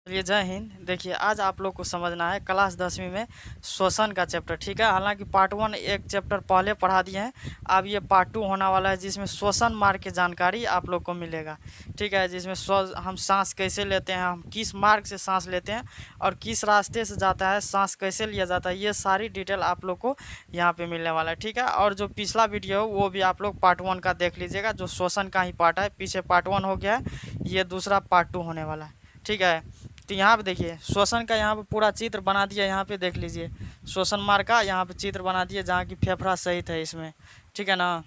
चलिए जय हिंद। देखिए आज आप लोग को समझना है क्लास 10वीं में श्वसन का चैप्टर। ठीक है, हालांकि पार्ट 1 एक चैप्टर पहले पढ़ा दिए हैं, अब ये पार्ट 2 होने वाला है जिसमें श्वसन मार्ग की जानकारी आप लोग को मिलेगा। ठीक है, जिसमें हम सांस कैसे लेते हैं, हम किस मार्ग से सांस लेते हैं और किस रास्ते से जाता है, सांस कैसे लिया जाता है, ये सारी डिटेल आप लोग को यहाँ पे मिलने वाला है। ठीक है, और जो पिछला वीडियो है वो भी आप लोग पार्ट 1 का देख लीजिएगा, जो श्वसन का ही पार्ट है। पीछे पार्ट 1 हो गया है, ये दूसरा पार्ट 2 होने वाला है। ठीक है, तो यहाँ पे देखिए श्वसन का यहाँ पे पूरा चित्र बना दिया। यहाँ पे देख लीजिए श्वसन मार्ग का यहाँ पे चित्र बना दिया, जहाँ की फेफड़ा सहित है इसमें। ठीक है ना,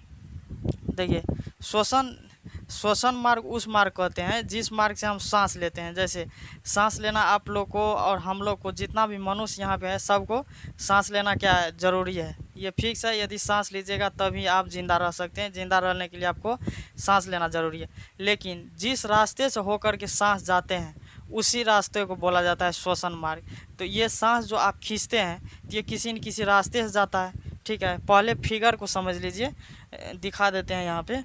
देखिए श्वसन मार्ग उस मार्ग कहते हैं जिस मार्ग से हम सांस लेते हैं। जैसे सांस लेना आप लोग को और हम लोग को, जितना भी मनुष्य यहाँ पे है, सबको सांस लेना क्या है, ज़रूरी है। ये फिक्स है, यदि सांस लीजिएगा तभी आप जिंदा रह सकते हैं। जिंदा रहने के लिए आपको सांस लेना ज़रूरी है। लेकिन जिस रास्ते से होकर के सांस जाते हैं उसी रास्ते को बोला जाता है श्वसन मार्ग। तो ये सांस जो आप खींचते हैं ये किसी न किसी रास्ते से जाता है। ठीक है, पहले फिगर को समझ लीजिए, दिखा देते हैं। यहाँ पे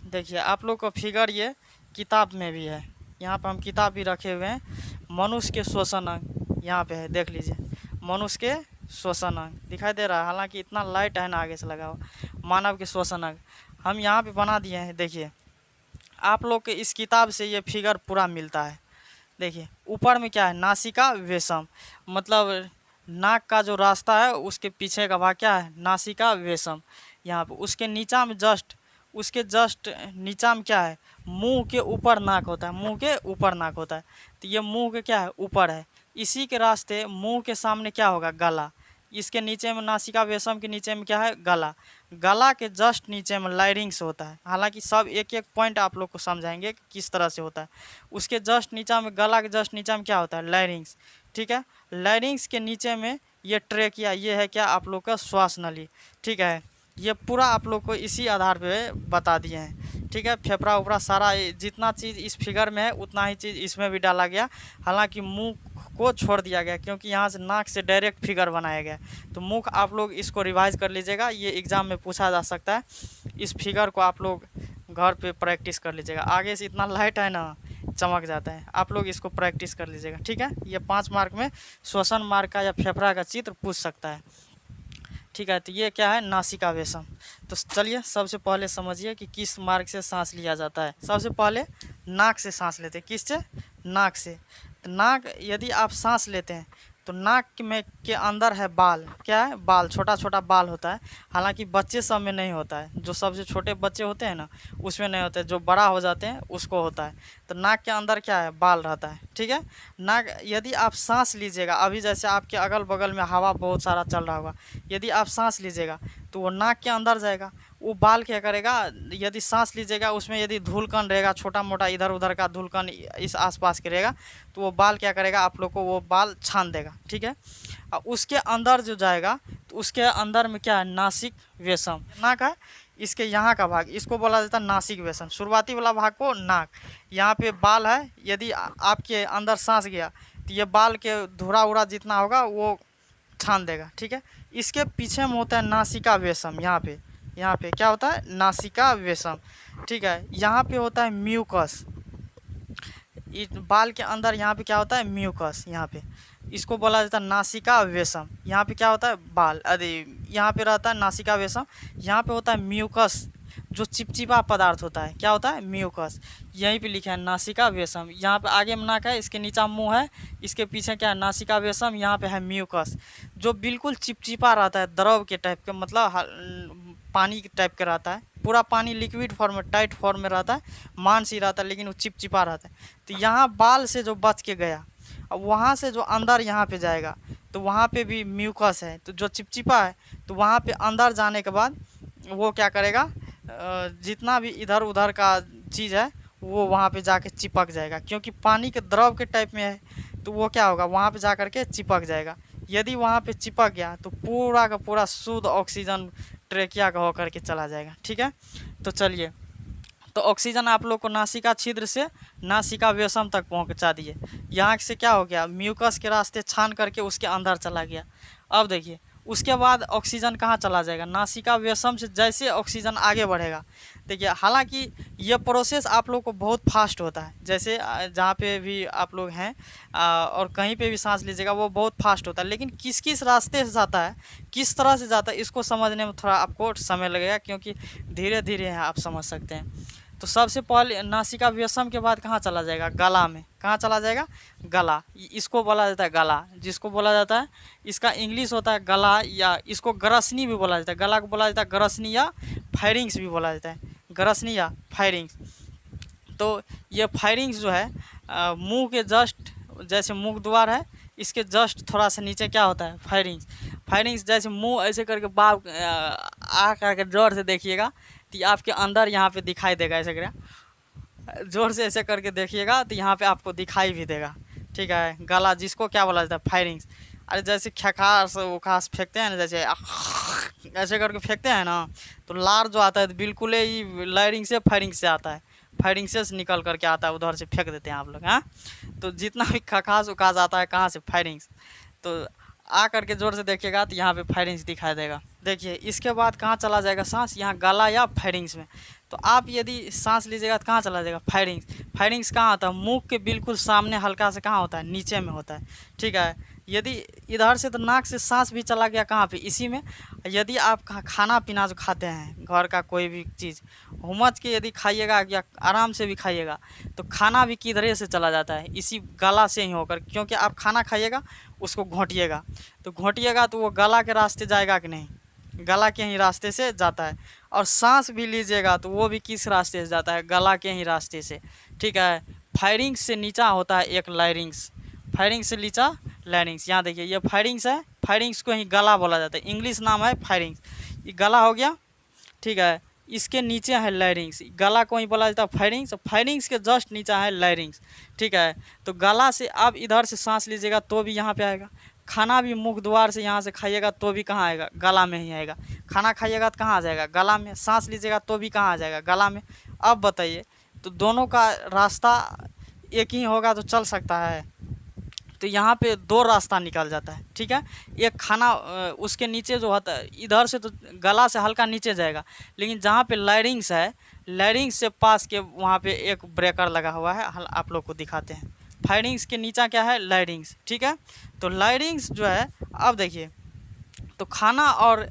देखिए आप लोग का फिगर ये किताब में भी है, यहाँ पे हम किताब भी रखे हुए हैं। मनुष्य के श्वसन अंग यहाँ पे है, देख लीजिए मनुष्य के श्वसन अंग दिखाई दे रहा है, हालांकि इतना लाइट है ना आगे से लगा हुआ। मानव के श्वसन अंग हम यहाँ पे बना दिए हैं। देखिए आप लोग के इस किताब से ये फिगर पूरा मिलता है। देखिए ऊपर में क्या है, नासिका वेशम, मतलब नाक का जो रास्ता है उसके पीछे का भाग क्या है, नासिका वेशम। यहाँ पे उसके नीचा में उसके जस्ट नीचा में क्या है, मुंह के ऊपर नाक होता है, मुंह के ऊपर नाक होता है। तो ये मुंह के क्या है, ऊपर है। इसी के रास्ते मुंह के सामने क्या होगा, गला। इसके नीचे में नासिका वेशम के नीचे में क्या है, गला। गला के जस्ट नीचे में लाइरिंग्स होता है। हालांकि सब एक एक पॉइंट आप लोग को समझाएंगे कि किस तरह से होता है। उसके जस्ट नीचा में, गला के जस्ट नीचा में क्या होता है, लाइरिंग्स। ठीक है, लाइरिंग्स के नीचे में ये ट्रेकिया, ये है क्या, आप लोग का श्वास नली। ठीक है, ये पूरा आप लोग को इसी आधार पे बता दिए हैं। ठीक है, फेफड़ा उपड़ा सारा जितना चीज़ इस फिगर में है उतना ही चीज़ इसमें भी डाला गया। हालांकि मुंह को छोड़ दिया गया क्योंकि यहाँ से नाक से डायरेक्ट फिगर बनाया गया। तो मुख आप लोग इसको रिवाइज कर लीजिएगा, ये एग्ज़ाम में पूछा जा सकता है। इस फिगर को आप लोग घर पे प्रैक्टिस कर लीजिएगा। आगे से इतना लाइट है ना, चमक जाता है। आप लोग इसको प्रैक्टिस कर लीजिएगा। ठीक है, ये 5 मार्क में श्वसन मार्ग का या फेफड़ा का चित्र पूछ सकता है। ठीक है, तो ये क्या है, नासिका वेशम। तो चलिए सबसे पहले समझिए कि किस मार्ग से सांस लिया जाता है। सबसे पहले नाक से सांस लेते हैं। किससे, नाक से। तो नाक, यदि आप सांस लेते हैं तो नाक में के अंदर है बाल। क्या है, बाल, छोटा छोटा बाल होता है। हालांकि बच्चे सब में नहीं होता है, जो सबसे छोटे बच्चे होते हैं ना उसमें नहीं होता है, जो बड़ा हो जाते हैं उसको होता है। तो नाक के अंदर क्या है, बाल रहता है। ठीक है, नाक, यदि आप सांस लीजिएगा, अभी जैसे आपके अगल बगल में हवा बहुत सारा चल रहा होगा, यदि आप सांस लीजिएगा तो वो नाक के अंदर जाएगा। वो बाल क्या करेगा, यदि सांस लीजिएगा उसमें यदि धूलकण रहेगा, छोटा मोटा इधर उधर का धूलकण इस आसपास के रहेगा, तो वो बाल क्या करेगा, आप लोग को वो बाल छान देगा। ठीक है, और उसके अंदर जो जाएगा तो उसके अंदर में क्या है, नासिक वेशम। नाक है, इसके यहाँ का भाग, इसको बोला जाता है नासिक वेशम। शुरुआती वाला भाग को नाक, यहाँ पे बाल है। यदि आपके अंदर सांस गया तो ये बाल के धुरा उड़ा जितना होगा वो छान देगा। ठीक है, इसके पीछे में होता है नासिका वेशम। यहाँ पे क्या होता है, नासिका वेशम। ठीक है, यहाँ पे होता है म्यूकस। इस बाल के अंदर यहाँ पे क्या होता है, म्यूकस। यहाँ पे इसको बोला जाता है नासिका वेशम। यहाँ पे क्या होता है, बाल, अरे यहाँ पे रहता है नासिका वेशम। यहाँ पे होता है म्यूकस, जो चिपचिपा पदार्थ होता है। क्या होता है, म्यूकस। यहीं पे लिखा है नासिका वेशम। यहाँ पे आगे में नाक है, इसके नीचा मुंह है, इसके पीछे क्या है, नासिका वेशम। यहाँ पे है म्यूकस, जो बिल्कुल चिपचिपा रहता है, द्रव के टाइप के, मतलब पानी के टाइप का रहता है। पूरा पानी लिक्विड फॉर्म में, टाइट फॉर्म में रहता है, मांस ही रहता है, लेकिन वो चिपचिपा रहता है। तो यहाँ बाल से जो बच के गया, अब वहाँ से जो अंदर यहाँ पे जाएगा तो वहाँ पे भी म्यूकस है, तो जो चिपचिपा है, तो वहाँ पे अंदर जाने के बाद वो क्या करेगा, जितना भी इधर उधर का चीज़ है वो वहाँ पे जाके चिपक जाएगा। क्योंकि पानी के द्रव के टाइप में है तो वो क्या होगा, वहाँ पे जा कर के चिपक जाएगा। यदि वहाँ पे चिपक गया तो पूरा का पूरा शुद्ध ऑक्सीजन ट्रेकिया का होकर के चला जाएगा। ठीक है, तो चलिए, तो ऑक्सीजन आप लोग को नासिका छिद्र से नासिका वेशम तक पहुंचा दिए। यहाँ से क्या हो गया, म्यूकस के रास्ते छान करके उसके अंदर चला गया। अब देखिए उसके बाद ऑक्सीजन कहाँ चला जाएगा, नासिका व्यसम से जैसे ऑक्सीजन आगे बढ़ेगा। देखिए हालांकि ये प्रोसेस आप लोग को बहुत फास्ट होता है, जैसे जहाँ पे भी आप लोग हैं और कहीं पे भी सांस लीजिएगा वो बहुत फास्ट होता है, लेकिन किस किस रास्ते से जाता है, किस तरह से जाता है, इसको समझने में थोड़ा आपको समय लगेगा, क्योंकि धीरे धीरे है आप समझ सकते हैं। तो सबसे पहले नासिका व्यसम के बाद कहाँ चला जाएगा, गला में। कहाँ चला जाएगा, गला। इसको बोला जाता है गला, जिसको बोला जाता है, इसका इंग्लिश होता है गला, या इसको ग्रसनी भी बोला जाता है। गला को बोला जाता है ग्रसनी या फायरिंग्स भी बोला जाता है, ग्रसनी या फायरिंग्स। तो ये फायरिंग्स जो है मुंह के जस्ट, जैसे मुख द्वार है इसके जस्ट थोड़ा सा नीचे क्या होता है, फायरिंग्स। फायरिंग्स जैसे मुंह ऐसे करके बाप आ करके जोर से देखिएगा तो आपके अंदर यहाँ पे दिखाई देगा, ऐसे कर जोर से ऐसे करके देखिएगा तो यहाँ पे आपको दिखाई भी देगा, ठीक है। गला जिसको क्या बोला जाता है, फायरिंग्स। अरे जैसे खखास उखास फेंकते हैं ना, जैसे ऐसे करके फेंकते हैं ना, तो लार जो आता है तो बिल्कुल ही लायरिंग से फायरिंग से आता है, फायरिंग से निकल करके आता है, उधर से फेंक देते हैं आप लोग। हाँ, तो जितना भी खखास उखास आता है कहाँ से, फायरिंग्स। तो आ करके जोर से देखिएगा तो यहाँ पे फायरिंग्स दिखाई देगा। देखिए इसके बाद कहाँ चला जाएगा सांस, यहाँ गला या फायरिंग्स में। तो आप यदि सांस लीजिएगा तो कहाँ चला जाएगा, फायरिंग्स। फायरिंग्स कहाँ होता है, मुंह के बिल्कुल सामने हल्का से कहाँ होता है, नीचे में होता है, ठीक है। यदि इधर से तो नाक से सांस भी चला गया कहाँ पे, इसी में। यदि आप खाना पीना जो खाते हैं घर का कोई भी चीज़ हुमच के यदि खाइएगा या आराम से भी खाइएगा तो खाना भी किधरे से चला जाता है, इसी गला से ही होकर। क्योंकि आप खाना खाइएगा उसको घोंटिएगा, तो घोंटिएगा तो वो गला के रास्ते जाएगा कि नहीं, गला के ही रास्ते से जाता है। और सांस भी लीजिएगा तो वो भी किस रास्ते से जाता है, गला के ही रास्ते से, ठीक है। फायरिंग्स से नीचा होता है एक लायरिंग्स, फायरिंग्स से नीचा लैरिंग्स। यहाँ देखिए ये फायरिंग्स है, फायरिंग्स को ही गला बोला जाता है, इंग्लिश नाम है फायरिंग्स। ये गला हो गया, ठीक है। इसके नीचे है लैरिंग्स, गला को ही बोला जाता है फायरिंग्स, फायरिंग्स के जस्ट नीचे है लैरिंग्स, ठीक है। तो गला से आप इधर से सांस लीजिएगा तो भी यहाँ पे आएगा, खाना भी मुख द्वार से यहाँ से खाइएगा तो भी कहाँ आएगा, गला में ही आएगा। खाना खाइएगा तो कहाँ आ जाएगा, गला में। सांस लीजिएगा तो भी कहाँ आ जाएगा, गला में। अब बताइए, तो दोनों का रास्ता एक ही होगा तो चल सकता है? तो यहाँ पे दो रास्ता निकल जाता है, ठीक है। एक खाना उसके नीचे जो होता है, इधर से तो गला से हल्का नीचे जाएगा, लेकिन जहाँ पे लैरिंग्स है, लैरिंग्स से पास के वहाँ पे एक ब्रेकर लगा हुआ है, आप लोग को दिखाते हैं। फायरिंग्स के नीचा क्या है, लैरिंग्स, ठीक है। तो लैरिंग्स जो है, अब देखिए, तो खाना और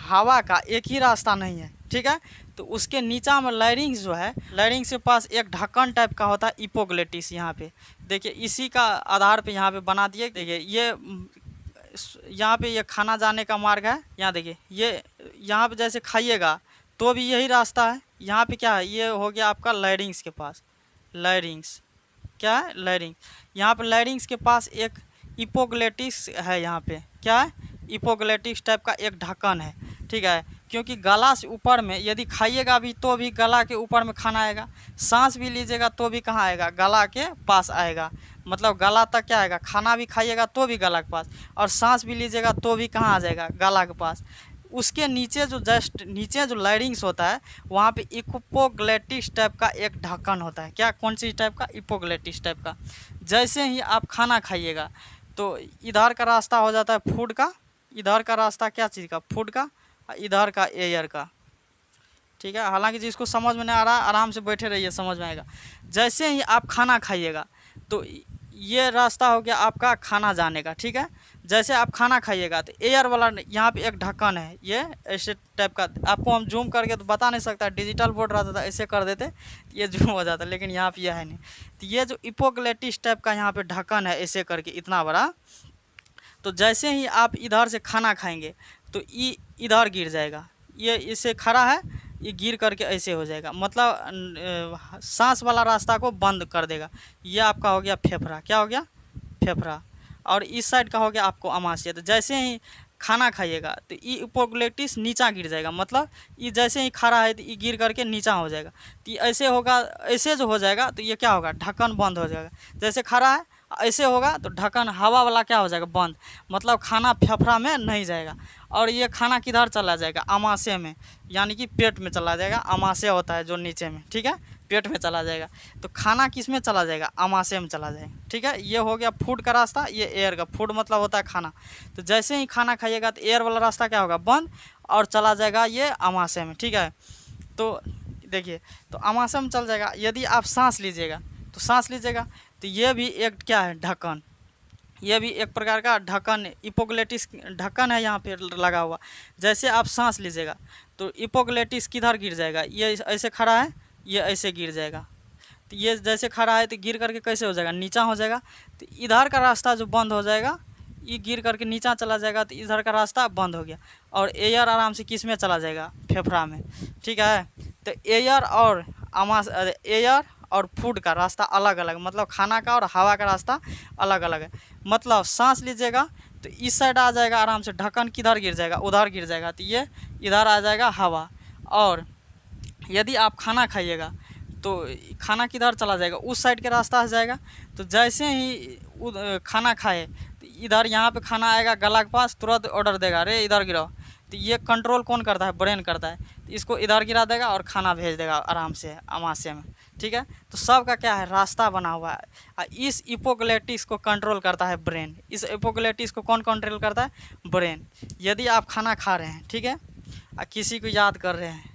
हवा का एक ही रास्ता नहीं है, ठीक है। तो उसके नीचा में लैरिंग्स जो है, लैरिंग्स के पास एक ढक्कन टाइप का होता है, इपोग्लेटिस। यहाँ पे देखिए इसी का आधार पे यहाँ पे बना दिए। देखिए ये यहाँ पे ये खाना जाने का मार्ग है। यहाँ देखिए ये यहाँ पे जैसे खाइएगा तो भी यही रास्ता है। यहाँ पे क्या है, ये हो गया आपका लैरिंग्स के पास, लैरिंग्स क्या है, लैरिंग्स। यहाँ पे लैरिंग्स के पास एक इपोग्लेटिस है, यहाँ पे क्या है, इपोग्लेटिस टाइप का एक ढक्कन है, ठीक है। क्योंकि गला से ऊपर में यदि खाइएगा भी तो भी गला के ऊपर में खाना आएगा, सांस भी लीजिएगा तो भी कहाँ आएगा, गला के पास आएगा। मतलब गला तक क्या आएगा, खाना भी खाइएगा तो भी गला के पास, और सांस भी लीजिएगा तो भी कहाँ आ जाएगा, गला के पास। उसके नीचे जो जस्ट नीचे जो लैरिंग्स होता है वहाँ पे इपोग्लेटिस टाइप का एक ढक्कन होता है। क्या, कौन सी टाइप का, इपोग्लेटिस टाइप का। जैसे ही आप खाना खाइएगा तो इधर का रास्ता हो जाता है फूड का, इधर का रास्ता क्या चीज़ का, फूड का, इधर का एयर का, ठीक है। हालांकि जिसको समझ में नहीं आ रहा आराम से बैठे रहिए, समझ में आएगा। जैसे ही आप खाना खाइएगा तो ये रास्ता हो गया आपका खाना जाने का, ठीक है। जैसे आप खाना खाइएगा तो एयर वाला यहाँ पे एक ढक्कन है, ये ऐसे टाइप का। आपको हम जूम करके तो बता नहीं सकता, डिजिटल बोर्ड रहता था ऐसे कर देते ये जूम हो जाता, लेकिन यहाँ पे यह है नहीं। तो ये जो इपोग्लेटिस टाइप का यहाँ पे ढक्कन है ऐसे करके इतना बड़ा, तो जैसे ही आप इधर से खाना खाएंगे तो ये इधर गिर जाएगा, ये इसे खड़ा है, ये गिर करके ऐसे हो जाएगा, मतलब सांस वाला रास्ता को बंद कर देगा। ये आपका हो गया फेफड़ा, क्या हो गया, फेफड़ा। और इस साइड का हो गया आपको अमाशय। तो जैसे ही खाना खाइएगा तो ये इपोग्लेटिस नीचा गिर जाएगा, मतलब ये जैसे ही खड़ा है तो ये गिर करके नीचा हो जाएगा। तो ये ऐसे होगा, ऐसे जो हो जाएगा तो ये क्या होगा, ढक्कन बंद हो जाएगा। जैसे खड़ा है ऐसे होगा तो ढक्कन हवा वाला क्या हो जाएगा, बंद, मतलब खाना फेफड़ा में नहीं जाएगा। और ये खाना किधर चला जाएगा, अमाशय में, यानी कि पेट में चला जाएगा। अमाशय होता है जो नीचे में, ठीक है, पेट में चला जाएगा। तो खाना किस में चला जाएगा, आमाशय में चला जाएगा। ठीक है, ये हो गया फूड का रास्ता, ये एयर का। फूड मतलब होता है खाना। तो जैसे ही खाना खाइएगा तो एयर वाला रास्ता क्या होगा, बंद, और चला जाएगा ये आमाशय में। ठीक है, तो देखिए, तो आमाशय में चल जाएगा। यदि आप सांस लीजिएगा तो सांस लीजिएगा, तो ये भी एक क्या है, ढक्कन। ये भी एक प्रकार का ढक्कन, इपोग्लेटिस ढक्कन है यहाँ पे लगा हुआ। जैसे आप सांस लीजिएगा तो इपोग्लेटिस किधर गिर जाएगा, ये ऐसे खड़ा है, ये ऐसे गिर जाएगा। तो ये जैसे खड़ा है तो गिर करके कैसे हो जाएगा, नीचा हो जाएगा। तो इधर का रास्ता जो बंद हो जाएगा, ये गिर करके नीचा चला जाएगा, तो इधर का रास्ता बंद हो गया। और एयर आराम से किस में चला जाएगा, फेफड़ा में। ठीक है, तो एयर और फूड का रास्ता अलग अलग, मतलब खाना का और हवा का रास्ता अलग अलग है। मतलब सांस लीजिएगा तो इस साइड आ जाएगा आराम से, ढक्कन किधर गिर जाएगा, उधर गिर जाएगा, तो ये इधर आ जाएगा हवा। और यदि आप खाना खाइएगा तो खाना किधर चला जाएगा, उस साइड के रास्ता आ जाएगा। तो जैसे ही खाना खाए तो इधर यहाँ पे खाना आएगा गला के पास, तुरंत ऑर्डर देगा, अरे इधर गिराओ। तो ये कंट्रोल कौन करता है, ब्रेन करता है। तो इसको इधर गिरा देगा और खाना भेज देगा आराम से आमाशय में। ठीक है, तो सबका क्या है, रास्ता बना हुआ है। इस इपोग्लेटिस को कंट्रोल करता है ब्रेन। इस इपोग्लेटिस को कौन कंट्रोल करता है, ब्रेन। यदि आप खाना खा रहे हैं, ठीक है, किसी को याद कर रहे हैं,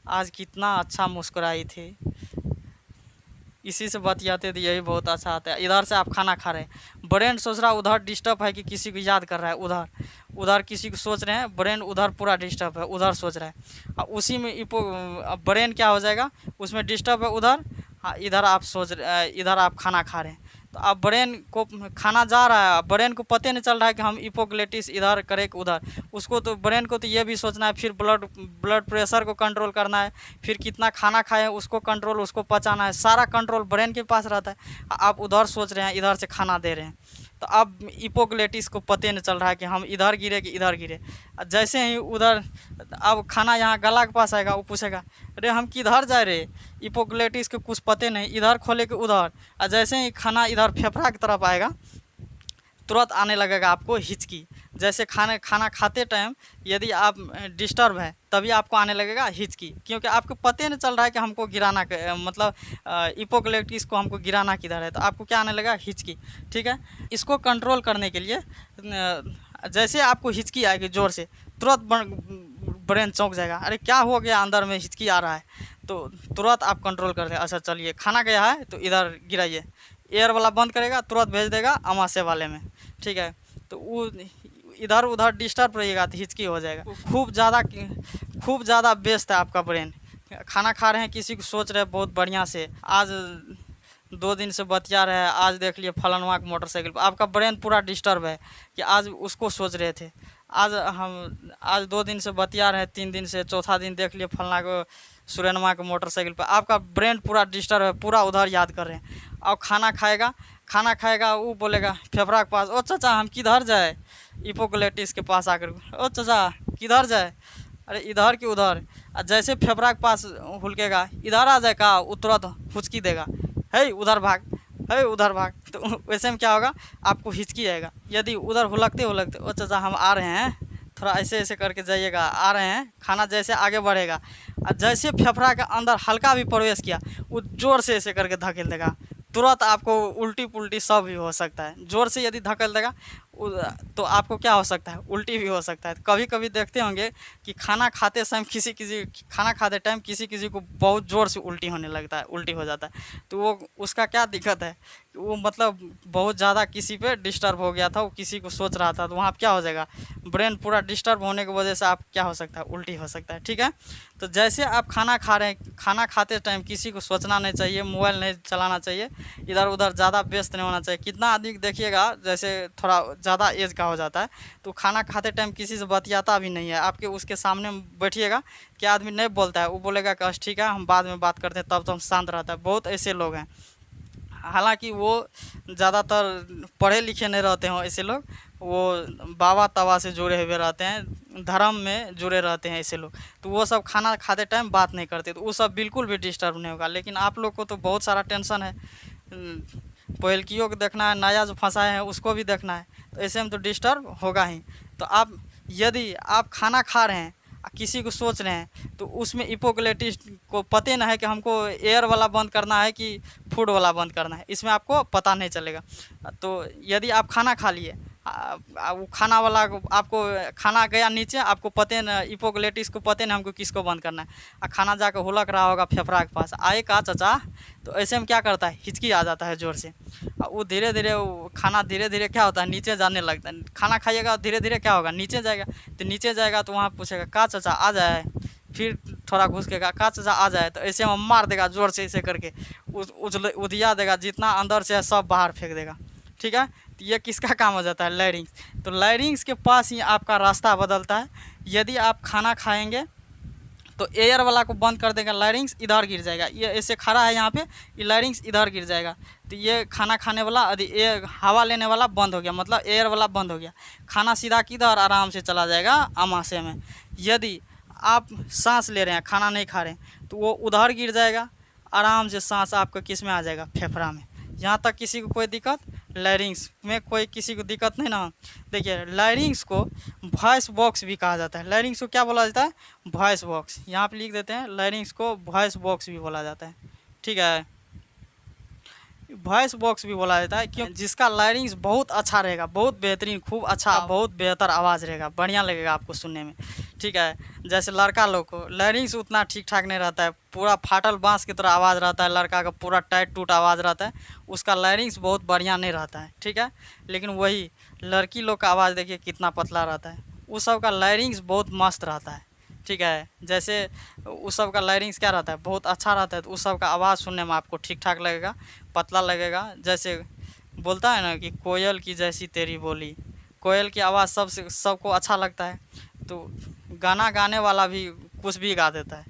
आज कितना अच्छा मुस्कुराई थी, इसी से बतियाते थे, यही बहुत अच्छा आता है। इधर से आप खाना खा रहे हैं, ब्रेन सोच रहा है उधर डिस्टर्ब है कि किसी को याद कर रहा है, उधर किसी को सोच रहे हैं, ब्रेन उधर पूरा डिस्टर्ब है, उधर सोच रहा है। और उसी में ब्रेन क्या हो जाएगा, उसमें डिस्टर्ब है उधर, हाँ इधर आप खाना खा रहे हैं। तो अब ब्रेन को खाना जा रहा है, ब्रेन को पता नहीं चल रहा है कि हम इपोग्लेटिस इधर करें कि उधर। उसको तो ब्रेन को तो ये भी सोचना है, फिर ब्लड प्रेशर को कंट्रोल करना है, फिर कितना खाना खाए उसको कंट्रोल, उसको पचाना है, सारा कंट्रोल ब्रेन के पास रहता है। आप उधर सोच रहे हैं, इधर से खाना दे रहे हैं, तो अब इपोग्लेटिस को पता नहीं चल रहा है कि हम इधर गिरे कि इधर गिरे। जैसे ही उधर अब खाना यहाँ गला के पास आएगा, वो पूछेगा अरे हम किधर जा रहे, इपोग्लेटिस के कुछ पते नहीं, इधर खोले कि उधर। और जैसे ही खाना इधर फेफड़ा की तरफ आएगा, तुरंत आने लगेगा आपको हिचकी। जैसे खाना खाते टाइम यदि आप डिस्टर्ब है तभी आपको आने लगेगा हिचकी, क्योंकि आपको पता नहीं चल रहा है कि हमको गिराना मतलब इपोग्लेटिस को हमको गिराना किधर है, तो आपको क्या आने लगेगा, हिचकी। ठीक है, इसको कंट्रोल करने के लिए जैसे आपको हिचकी आएगी जोर से, तुरंत ब्रेन चौंक जाएगा, अरे क्या हो गया, अंदर में हिचकी आ रहा है। तो तुरंत आप कंट्रोल कर दें, अच्छा चलिए खाना गया है तो इधर गिराइए, एयर वाला बंद करेगा, तुरंत भेज देगा आमाशय वाले में। ठीक है, तो वो इधर उधर डिस्टर्ब रहिएगा तो हिचकी हो जाएगा। खूब ज़्यादा व्यस्त है आपका ब्रेन। खाना खा रहे हैं, किसी को सोच रहे हैं बहुत बढ़िया से, आज 2 दिन से बतिया रहे हैं, आज देख लिए फलानवा की मोटरसाइकिल पर, आपका ब्रेन पूरा डिस्टर्ब है कि आज उसको सोच रहे थे। आज 2 दिन से बतिया रहे हैं, 3 दिन से, चौथा दिन देख लिए फलना को सुरेनमा के मोटरसाइकिल पर, आपका ब्रेन पूरा डिस्टर्ब है, पूरा उधर याद कर रहे हैं। और खाना खाएगा वो बोलेगा फेफड़ा के पास, ओ चाचा हम किधर जाए, इपोग्लेटिस के पास आकर, ओ चाचा किधर जाए, अरे इधर कि उधर। जैसे फेफड़ा के पास हुलकेगा, इधर आ जाए का, वो तुरंत हुचकी देगा, है उधर भाग। तो वैसे में क्या होगा, आपको हिचकी आएगा। यदि उधर हुलकते ओ चाचा हम आ रहे हैं, थोड़ा ऐसे करके जाइएगा, आ रहे हैं, खाना जैसे आगे बढ़ेगा, और जैसे फेफड़ा के अंदर हल्का भी प्रवेश किया, वो जोर से ऐसे करके धकेल देगा, तुरंत आपको उल्टी पुल्टी सब भी हो सकता है। जोर से यदि धकेल देगा तो आपको क्या हो सकता है, उल्टी भी हो सकता है। कभी कभी देखते होंगे कि खाना खाते समय खाना खाते टाइम किसी को बहुत ज़ोर से उल्टी होने लगता है, उल्टी हो जाता है। तो वो उसका क्या दिक्कत है, वो मतलब बहुत ज़्यादा किसी पे डिस्टर्ब हो गया था, वो किसी को सोच रहा था, तो वहाँ क्या हो जाएगा, ब्रेन पूरा डिस्टर्ब होने की वजह से आप क्या हो सकता है, उल्टी हो सकता है। ठीक है, तो जैसे आप खाना खा रहे हैं, खाना खाते टाइम किसी को सोचना नहीं चाहिए, मोबाइल नहीं चलाना चाहिए, इधर उधर ज़्यादा व्यस्त नहीं होना चाहिए। कितना अधिक देखिएगा, जैसे थोड़ा ज़्यादा एज का हो जाता है तो खाना खाते टाइम किसी से बतियाता भी नहीं है, आपके उसके सामने बैठिएगा, क्या आदमी नहीं बोलता है, वो बोलेगा कि अच्छा ठीक है हम बाद में बात करते हैं, तब तो हम शांत रहता है। बहुत ऐसे लोग हैं, हालांकि वो ज़्यादातर पढ़े लिखे नहीं रहते हैं ऐसे लोग, वो बाबा तवा से जुड़े हुए रहते हैं, धर्म में जुड़े रहते हैं ऐसे लोग, तो वो सब खाना खाते टाइम बात नहीं करते, तो वो सब बिल्कुल भी डिस्टर्ब नहीं होगा। लेकिन आप लोग को तो बहुत सारा टेंशन है, पहलकियों को देखना है, नया जो फंसाए हैं उसको भी देखना है, तो ऐसे में तो डिस्टर्ब होगा ही। तो आप यदि आप खाना खा रहे हैं किसी को सोच रहे हैं तो उसमें हिपोक्रेटिस को पता ना है कि हमको एयर वाला बंद करना है कि फूड वाला बंद करना है, इसमें आपको पता नहीं चलेगा। तो यदि आप खाना खा लिए, वो खाना वाला आपको खाना गया नीचे, आपको पते न हिपोक्रेटिस को पते न हमको किसको बंद करना है, खाना जाकर हुलक रहा होगा फेफड़ा के पास, आए का चाचा, तो ऐसे में क्या करता है, हिचकी आ जाता है ज़ोर से। वो धीरे धीरे वो खाना धीरे धीरे क्या होता है, नीचे जाने लगता है। खाना खाइएगा धीरे धीरे क्या होगा, नीचे जाएगा। तो नीचे जाएगा तो वहाँ पूछेगा का चाचा आ जाए, फिर थोड़ा घुसकेगा का चाचा आ जाए, तो ऐसे में मार देगा ज़ोर से, ऐसे करके उधिया देगा, जितना अंदर से है सब बाहर फेंक देगा। ठीक है, तो ये किसका काम हो जाता है, लैरिंग्स। तो लैरिंग्स के पास ही आपका रास्ता बदलता है। यदि आप खाना खाएंगे तो एयर वाला को बंद कर देगा, लैरिंग्स इधर गिर जाएगा। ये ऐसे खड़ा है यहाँ पे, ये लैरिंग्स इधर गिर जाएगा। तो ये खाना खाने वाला ये हवा लेने वाला बंद हो गया, मतलब एयर वाला बंद हो गया। खाना सीधा किधर आराम से चला जाएगा, आमाशय में। यदि आप सांस ले रहे हैं, खाना नहीं खा रहे हैं, तो वो उधर गिर जाएगा, आराम से सांस आपका किस में आ जाएगा, फेफड़ा में। यहाँ तक किसी को कोई दिक्कत, लैरिंग्स में कोई किसी को दिक्कत नहीं ना। देखिए लैरिंग्स को वॉइस बॉक्स भी कहा जाता है। लैरिंग्स को क्या बोला जाता है, वॉइस बॉक्स। यहाँ पे लिख देते हैं, लैरिंग्स को वॉइस बॉक्स भी बोला जाता है। ठीक है, वॉइस बॉक्स भी बोला जाता है, क्यों, जिसका लैरिंग्स बहुत अच्छा रहेगा, बहुत बेहतरीन, खूब अच्छा, बहुत बेहतर आवाज़ रहेगा, बढ़िया लगेगा आपको सुनने में। ठीक है, जैसे लड़का लोग को लैरिंग्स उतना ठीक ठाक नहीं रहता है, पूरा फाटल बांस की तरह आवाज़ रहता है, लड़का का पूरा टाइट टूट आवाज़ रहता है, उसका लैरिंग्स बहुत बढ़िया नहीं रहता है। ठीक है, लेकिन वही लड़की लोग का आवाज़ देखिए कितना पतला रहता है, उस सब का लैरिंग्स बहुत मस्त रहता है। ठीक है, जैसे उस सब का लैरिंग्स क्या रहता है, बहुत अच्छा रहता है, तो उस सब का आवाज़ सुनने में आपको ठीक ठाक लगेगा, पतला लगेगा। जैसे बोलता है ना कि कोयल की जैसी तेरी बोली, कोयल की आवाज़ सबको अच्छा लगता है, तो गाना गाने वाला भी कुछ भी गा देता है।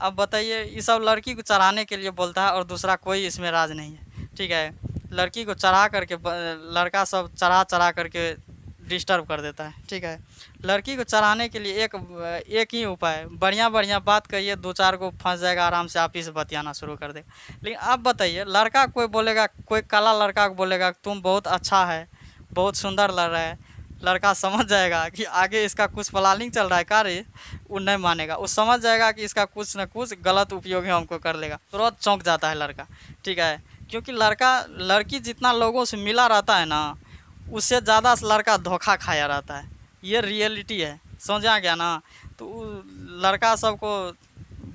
अब बताइए, ये सब लड़की को चढ़ाने के लिए बोलता है और दूसरा कोई इसमें राज नहीं है। ठीक है, लड़की को चढ़ा करके लड़का सब चढ़ा करके डिस्टर्ब कर देता है। ठीक है, लड़की को चढ़ाने के लिए एक ही उपाय, बढ़िया बढ़िया बात कहिए, दो चार को फंस जाएगा, आराम से आप ही से बतियाना शुरू कर देगा। लेकिन आप बताइए, लड़का कोई बोलेगा, कोई काला लड़का को बोलेगा तुम बहुत अच्छा है, बहुत सुंदर लग रहा है, लड़का समझ जाएगा कि आगे इसका कुछ प्लानिंग चल रहा है कार्य, वो नहीं मानेगा, वो समझ जाएगा कि इसका कुछ न कुछ गलत उपयोग हमको कर लेगा, तुरंत चौंक जाता है लड़का। ठीक है, क्योंकि लड़की जितना लोगों से मिला रहता है ना, उससे ज़्यादा लड़का धोखा खाया रहता है, ये रियलिटी है, समझ आ गया ना। तो लड़का सबको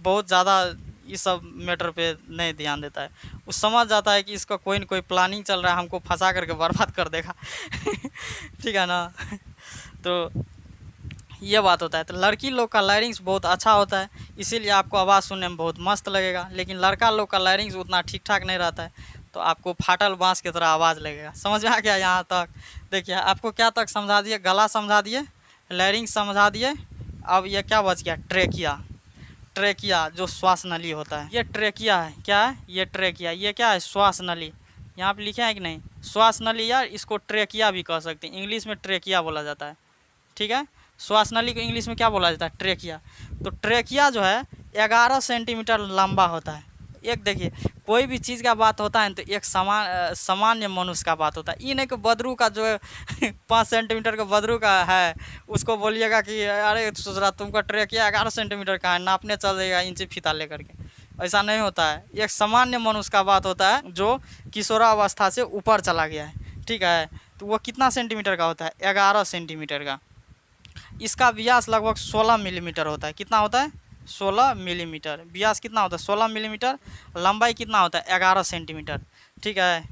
बहुत ज़्यादा इस सब मैटर पे नहीं ध्यान देता है, वो समझ जाता है कि इसका कोई न कोई प्लानिंग चल रहा है, हमको फंसा करके बर्बाद कर देगा। ठीक है ना। तो ये बात होता है। तो लड़की लोग का लैरिंग्स बहुत अच्छा होता है, इसीलिए आपको आवाज़ सुनने में बहुत मस्त लगेगा। लेकिन लड़का लोग का लैरिंग्स उतना ठीक ठाक नहीं रहता है, तो आपको फाटल बांस की तरह आवाज़ लगेगा। समझ में आ गया यहाँ तक? देखिए आपको क्या तक समझा दिए, गला समझा दिए, लैरिंग्स समझा दिए, अब ये क्या बच गया, ट्रेकिया। ट्रेकिया जो श्वास नली होता है, ये ट्रेकिया है। क्या है ये, ट्रेकिया। ये क्या है, श्वास नली। यहाँ पे लिखे हैं कि नहीं, श्वास नली, या इसको ट्रेकिया भी कह सकते हैं, इंग्लिश में ट्रेकिया बोला जाता है। ठीक है, श्वास नली को इंग्लिश में क्या बोला जाता है, ट्रेकिया। तो ट्रेकिया जो है 11 सेंटीमीटर लंबा होता है। एक देखिए, कोई भी चीज़ का बात होता है तो एक सामान्य मनुष्य का बात होता है, ये नहीं कि बदरू का जो है 5 सेंटीमीटर का बदरू का है, उसको बोलिएगा कि अरे ससुरा तुमका ट्रेकिया 11 सेंटीमीटर का है, नापने चल जाएगा इंची फीता लेकर के, ऐसा नहीं होता है। एक सामान्य मनुष्य का बात होता है जो किशोरावस्था से ऊपर चला गया है। ठीक है, तो वो कितना सेंटीमीटर का होता है, 11 सेंटीमीटर का। इसका व्यास लगभग 16 मिलीमीटर होता है। कितना होता है, 16 मिलीमीटर। व्यास कितना होता है, 16 मिलीमीटर। लंबाई कितना होता है, 11 सेंटीमीटर। ठीक है,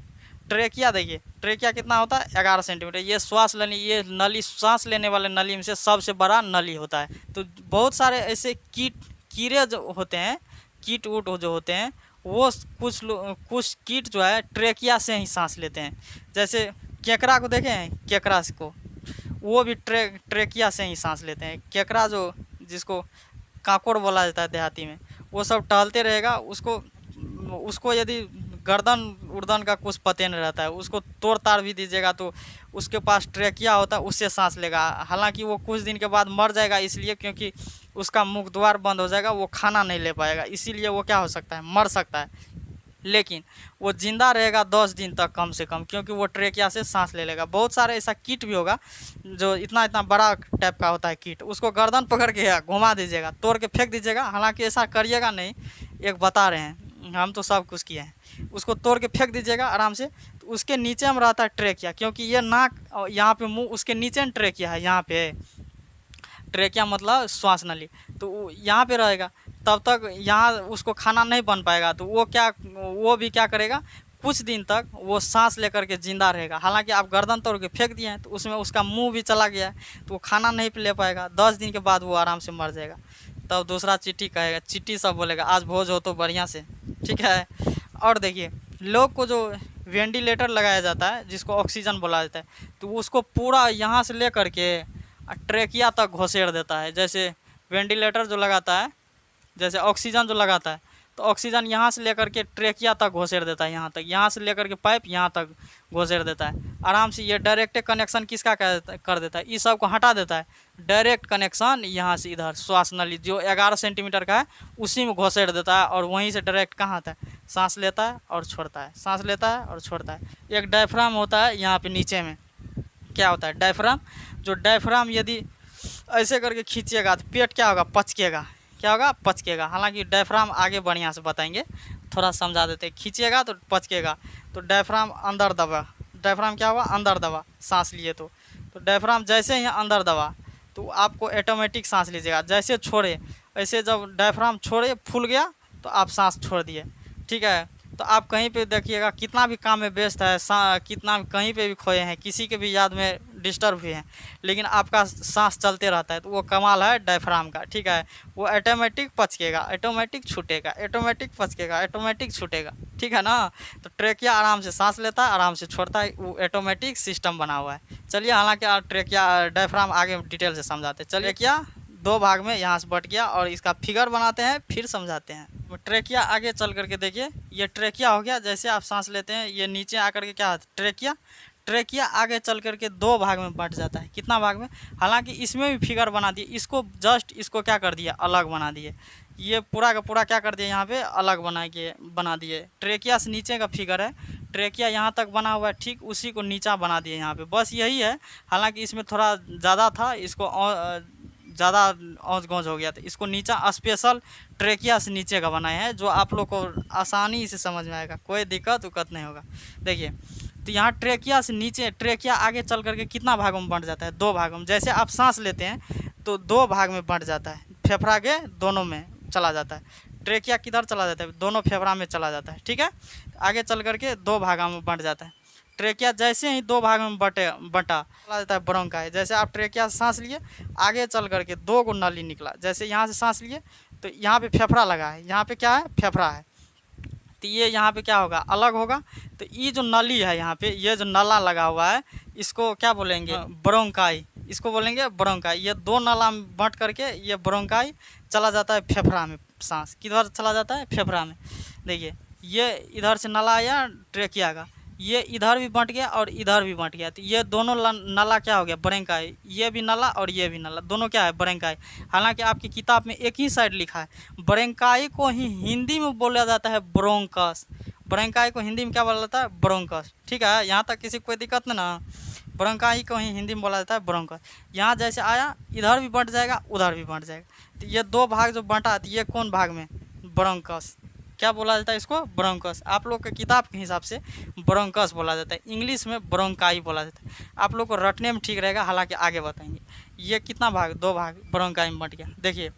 ट्रेकिया देखिए, ट्रेकिया कितना होता है, 11 सेंटीमीटर। ये श्वास नली, ये नली, सांस लेने वाले नली में से सबसे बड़ा नली होता है। तो बहुत सारे ऐसे कीड़े जो होते हैं, कीट उट जो होते हैं, वो कुछ कीट जो है ट्रेकिया से ही सांस लेते हैं। जैसे केकड़ा को देखे हैं, केकड़ा को, वो भी ट्रेकिया से ही सांस लेते हैं। केकड़ा जो, जिसको काकोड़ बोला जाता है देहाती में, वो सब टहलते रहेगा, उसको यदि गर्दन उर्दन का कुछ पते नहीं रहता है, उसको तोड़ ताड़ भी दीजिएगा तो उसके पास ट्रेकिया होता है, उससे सांस लेगा। हालांकि वो कुछ दिन के बाद मर जाएगा, इसलिए क्योंकि उसका मुख द्वार बंद हो जाएगा, वो खाना नहीं ले पाएगा, इसीलिए वो क्या हो सकता है, मर सकता है। लेकिन वो जिंदा रहेगा 10 दिन तक कम से कम, क्योंकि वो ट्रेकिया से सांस ले लेगा। बहुत सारे ऐसा कीट भी होगा जो इतना इतना बड़ा टाइप का होता है कीट, उसको गर्दन पकड़ के घुमा दीजिएगा, तोड़ के फेंक दीजिएगा। हालांकि ऐसा करिएगा नहीं, एक बता रहे हैं, हम तो सब कुछ किए हैं। उसको तोड़ के फेंक दीजिएगा आराम से। तो उसके नीचे में रहता है ट्रेकिया, क्योंकि ये नाक यहाँ पे मुँह, उसके नीचे में ट्रेकिया है। यहाँ पे ट्रेकिया मतलब श्वास नली, तो यहाँ पे रहेगा। तब तक यहाँ उसको खाना नहीं बन पाएगा, तो वो भी क्या करेगा, कुछ दिन तक वो सांस लेकर के जिंदा रहेगा। हालांकि आप गर्दन तोड़ के फेंक दिए हैं, तो उसमें उसका मुंह भी चला गया है, तो वो खाना नहीं ले पाएगा। 10 दिन के बाद वो आराम से मर जाएगा। तब दूसरा चींटी कहेगा, चींटी सब बोलेगा आज भोज हो तो बढ़िया से, ठीक है। और देखिए, लोग को जो वेंटिलेटर लगाया जाता है, जिसको ऑक्सीजन बोला जाता है, तो उसको पूरा यहाँ से ले करके ट्रेकिया तक घोंसेड़ देता है। जैसे वेंटिलेटर जो लगाता है, जैसे ऑक्सीजन जो लगाता है, तो ऑक्सीजन यहाँ से लेकर के ट्रेकिया तक घोंसेड़ देता है, यहाँ तक, यहाँ से लेकर के पाइप यहाँ तक घोंसेड़ देता है आराम से। ये डायरेक्ट कनेक्शन किसका कर देता है, इस सब को हटा देता है। डायरेक्ट कनेक्शन यहाँ से इधर श्वास नली जो 11 सेंटीमीटर का है, उसी में घोंसेड़ देता है, और वहीं से डायरेक्ट कहाँ आता है, सांस लेता है और छोड़ता है, सांस लेता है और छोड़ता है। एक डायफ्राम होता है यहाँ पे नीचे में, क्या होता है डायफ्राम। जो डायफ्राम यदि ऐसे करके खींचिएगा तो पेट क्या होगा, पचकेगा। क्या होगा, पचकेगा। हालांकि डायफ्राम आगे बढ़िया से बताएंगे, थोड़ा समझा देते हैं। खींचिएगा तो पचकेगा, तो डायफ्राम अंदर दबा, डायफ्राम क्या हुआ, अंदर दबा, सांस लिए तो डायफ्राम जैसे ही अंदर दबा तो आपको ऑटोमेटिक सांस लीजिएगा। जैसे छोड़े, ऐसे जब डायफ्राम छोड़े, फूल गया तो आप सांस छोड़ दिए, ठीक है। तो आप कहीं पे देखिएगा, कितना भी काम में व्यस्त है, कितना कहीं पे भी खोए हैं, किसी के भी याद में डिस्टर्ब हुए हैं, लेकिन आपका सांस चलते रहता है, तो वो कमाल है डायफ्राम का, ठीक है। वो ऑटोमेटिक पचकेगा, ऑटोमेटिक छूटेगा, ऑटोमेटिक पचकेगा, ऑटोमेटिक छूटेगा, ठीक है ना। तो ट्रेकिया आराम से सांस लेता है, आराम से छोड़ता है, वो ऑटोमेटिक सिस्टम बना हुआ है। चलिए, हालांकि ट्रेकिया डायफ्राम आगे डिटेल से समझाते हैं। चलिए, क्या 2 भाग में यहाँ से बट गया, और इसका फिगर बनाते हैं, फिर समझाते हैं। ट्रेकिया आगे चल करके देखिए, ये ट्रेकिया हो गया। जैसे आप सांस लेते हैं, ये नीचे आकर के क्या है, ट्रेकिया। ट्रेकिया आगे चल करके 2 भाग में बट जाता है। कितना भाग में, हालांकि इसमें भी फिगर बना दिए, इसको जस्ट इसको क्या कर दिया, अलग बना दिए। ये पूरा का पूरा क्या कर दिया, यहाँ पे अलग बना दिए। ट्रेकिया से नीचे का फिगर है, ट्रेकिया यहाँ तक बना हुआ है, ठीक उसी को नीचा बना दिए यहाँ पे, बस यही है। हालांकि इसमें थोड़ा ज़्यादा था, इसको ज़्यादा औंच गौच हो गया, तो इसको नीचा स्पेशल ट्रेकिया से नीचे का बनाए हैं, जो आप लोग को आसानी से समझ में आएगा, कोई दिक्कत नहीं होगा। देखिए, तो यहाँ ट्रेकिया से नीचे, ट्रेकिया आगे चल करके कितना भागों में बंट जाता है, 2 भागों में। जैसे आप सांस लेते हैं तो 2 भाग में बंट जाता है, फेफड़ा के दोनों में चला जाता है। ट्रेकिया किधर चला जाता है, दोनों फेफड़ा में चला जाता है, ठीक है। आगे चल करके 2 भागों में बंट जाता है। ट्रेकिया जैसे ही 2 भाग में बटा चला जाता है ब्रोंकाई। जैसे आप ट्रेकिया से सांस लिए, आगे चल करके 2 गो नली निकला। जैसे यहाँ से सांस लिए तो यहाँ पे फेफड़ा लगा है, यहाँ पे क्या है, फेफड़ा है, तो ये यहाँ पे क्या होगा, अलग होगा। तो ये जो नली है यहाँ पे, ये जो नला लगा हुआ है, इसको क्या बोलेंगे, ब्रोंकाई, इसको बोलेंगे ब्रोंकाई। ये 2 नाला में बंट करके ये ब्रोंकाई चला जाता है फेफड़ा में। सांस किधर चला जाता है, फेफड़ा में। देखिए, ये इधर से नाला आया ट्रेकिया का, ये इधर भी बंट गया और इधर भी बंट गया, तो ये दोनों नाला क्या हो गया, ब्रोंकाई। ये भी नाला और ये भी नाला, दोनों क्या है, ब्रोंकाई। हालांकि आपकी किताब में एक ही साइड लिखा है। ब्रोंकाई को ही हिंदी में बोला जाता है ब्रोंकस। ब्रोंकाई को हिंदी में क्या बोला जाता है, ब्रोंकस, ठीक है। यहाँ तक किसी को कोई दिक्कत नहीं ना। ब्रोंकाई को ही हिंदी में बोला जाता है ब्रोंकस। यहाँ जैसे आया, इधर भी बंट जाएगा, उधर भी बंट जाएगा। तो ये 2 भाग जो बंटा, तो ये कौन भाग में, ब्रोंकस। क्या बोला जाता है इसको, ब्रोंकस। आप लोग के किताब के हिसाब से ब्रोंकस बोला जाता है, इंग्लिश में ब्रोंकाई बोला जाता है। आप लोग को रटने में ठीक रहेगा, हालांकि आगे बताएंगे। ये कितना भाग, 2 भाग ब्रोंकाई में बंट गया। देखिए,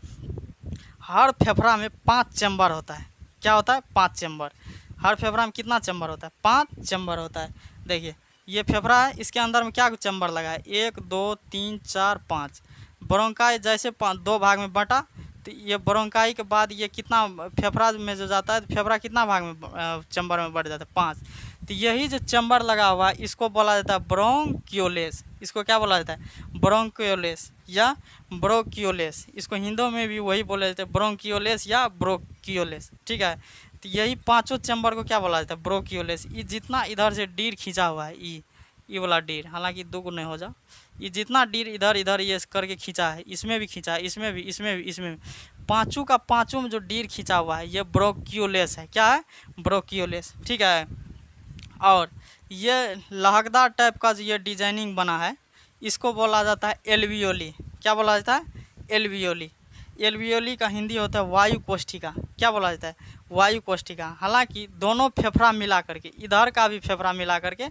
हर फेफड़ा में 5 चैम्बर होता है। क्या होता है, 5 चैम्बर। हर फेफड़ा में कितना चैम्बर होता है, 5 चैम्बर होता है। देखिए, ये फेफड़ा है, इसके अंदर में क्या चैम्बर लगा है, 1 2 3 4 5। ब्रोंकाई जैसे 2 भाग में बंटा, तो ये ब्रोंकाई के बाद ये कितना फेफड़ा में जो जाता है, तो फेफड़ा कितना भाग में, चैम्बर में बढ़ जाता है, 5। तो यही जो चैम्बर लगा हुआ है, इसको बोला जाता है ब्रोंकियोलेस। इसको क्या बोला जाता है, ब्रोंकियोलेस या ब्रोकियोलेस। इसको हिंदू में भी वही बोले जाते हैं, ब्रोंकियोलेस या ब्रोकियोलेस, ठीक है। तो यही 5 चैम्बर को क्या बोला जाता है, ब्रोकियोलेस। ये जितना इधर से डीर खींचा हुआ है, ये वाला डीर, हालांकि दो गुने हो जाओ, ये जितना डीर इधर इधर ये करके खींचा है, इसमें भी खींचा है, इसमें भी, इसमें भी, इसमें भी, पांचों का पांचों में जो डीर खींचा हुआ है ये ब्रोकियोलेस है। क्या है? ब्रोकियोलेस। ठीक है। और ये लहकदार टाइप का जो ये डिजाइनिंग बना है इसको बोला जाता है एल्वियोली। क्या बोला जाता है? एल्वियोली। एल्वियोली का हिंदी होता है वायु कोष्ठिका। क्या बोला जाता है? वायु कोष्ठिका। हालांकि दोनों फेफड़ा मिला करके, इधर का भी फेफड़ा मिला करके,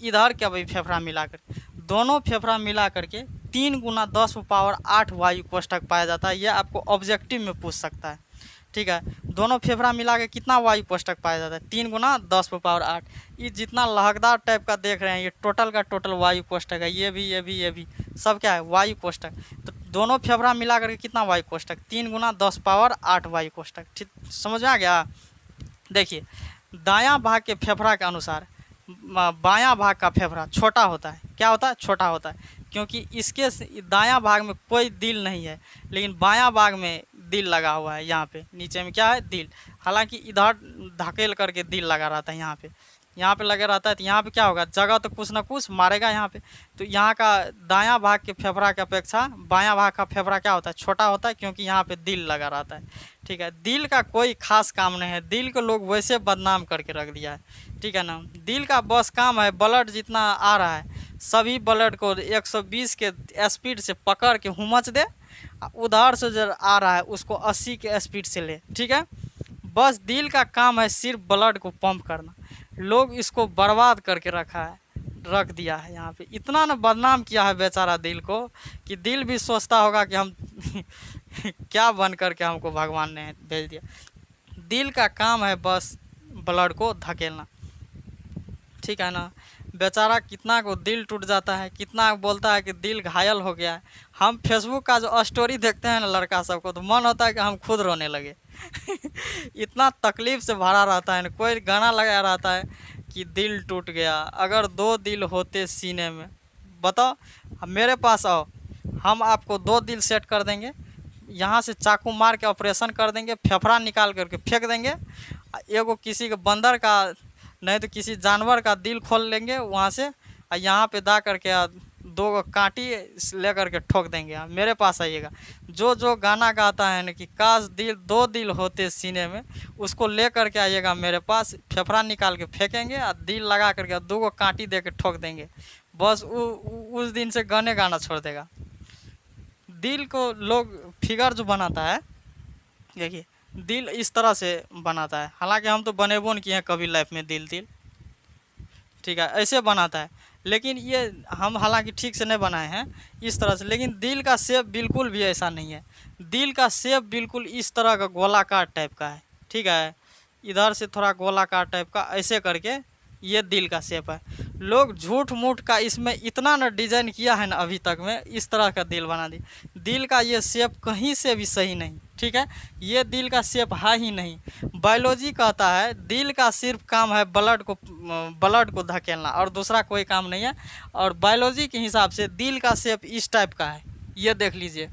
इधर का भी फेफड़ा मिला करके, दोनों फेफड़ा मिला करके 3 गुना 10⁸ वायु कोष्ठक पाया जाता है। यह आपको ऑब्जेक्टिव में पूछ सकता है। ठीक है। दोनों फेफड़ा मिला के कितना वायु कोष्ठक पाया जाता है? 3 गुना 10⁸। ये जितना लहकदार टाइप का देख रहे हैं ये टोटल का टोटल वायु कोष्ठक है। ये भी, ये भी, ये भी सब क्या है? वायु कोष्ठक। तो दोनों फेफड़ा मिला करके कितना वायु कोष्ठक? 3 गुना 10⁸ वायु कोष्ठक। ठीक, समझ में आ गया? देखिए, दायां भाग के फेफड़ा के अनुसार बायां भाग का फेफड़ा छोटा होता है। क्या होता है? छोटा होता है, क्योंकि इसके दायां भाग में कोई दिल नहीं है, लेकिन बायां भाग में दिल लगा हुआ है। यहाँ पे नीचे में क्या है? दिल। हालांकि इधर धकेल करके दिल लगा रहता है, यहाँ पे लगे रहता है। तो यहाँ पे क्या होगा? जगह तो कुछ ना कुछ मारेगा यहाँ पे। तो यहाँ का दायां भाग के फेफड़ा की अपेक्षा बायां भाग का फेफड़ा क्या होता है? छोटा होता है, क्योंकि यहाँ पे दिल लगा रहता है। ठीक है। दिल का कोई खास काम नहीं है, दिल को लोग वैसे बदनाम करके रख दिया है। ठीक है ना। दिल का बस काम है ब्लड जितना आ रहा है सभी ब्लड को 120 के स्पीड से पकड़ के हुमच दे, उधर से जो आ रहा है उसको 80 के स्पीड से ले। ठीक है। बस दिल का काम है सिर्फ ब्लड को पंप करना। लोग इसको बर्बाद करके रख दिया है। यहाँ पे इतना ना बदनाम किया है बेचारा दिल को कि दिल भी सोचता होगा कि हम क्या बन करके हमको भगवान ने भेज दिया। दिल का काम है बस ब्लड को धकेलना। ठीक है ना। बेचारा कितना को दिल टूट जाता है, कितना बोलता है कि दिल घायल हो गया है। हम फेसबुक का जो स्टोरी देखते हैं ना लड़का सबको, तो मन होता है कि हम खुद रोने लगे इतना तकलीफ से भरा रहता है ना। कोई गाना लगाया रहता है कि दिल टूट गया, अगर 2 दिल होते सीने में, बताओ। अब मेरे पास आओ, हम आपको 2 दिल सेट कर देंगे, यहाँ से चाकू मार के ऑपरेशन कर देंगे, फेफड़ा निकाल करके फेंक देंगे, एगो किसी के बंदर का नहीं तो किसी जानवर का दिल खोल लेंगे वहाँ से, और यहाँ पे दा करके 2 कांटी ले करके ठोक देंगे। मेरे पास आइएगा। जो गाना गाता है ना कि काश 2 दिल होते सीने में, उसको ले करके आइएगा मेरे पास, फेफड़ा निकाल के फेंकेंगे और दिल लगा करके 2 कांटी दे के ठोक देंगे। बस उस दिन से गाने गाना छोड़ देगा। दिल को लोग फिगर जो बनाता है, देखिए दिल इस तरह से बनाता है। हालांकि हम तो बनेबो नहीं किए हैं कभी लाइफ में दिल। ठीक है, ऐसे बनाता है, लेकिन ये हम हालांकि ठीक से नहीं बनाए हैं इस तरह से। लेकिन दिल का शेप बिल्कुल भी ऐसा नहीं है। दिल का शेप बिल्कुल इस तरह का गोलाकार टाइप का है। ठीक है, इधर से थोड़ा गोलाकार टाइप का ऐसे करके ये दिल का शेप है। लोग झूठ मूठ का इसमें इतना न डिजाइन किया है ना अभी तक में, इस तरह का दिल बना दी। दिल का ये शेप कहीं से भी सही नहीं। ठीक है, ये दिल का शेप है ही नहीं। बायोलॉजी कहता है दिल का सिर्फ काम है ब्लड को धकेलना, और दूसरा कोई काम नहीं है। और बायोलॉजी के हिसाब से दिल का शेप इस टाइप का है। ये देख लीजिए,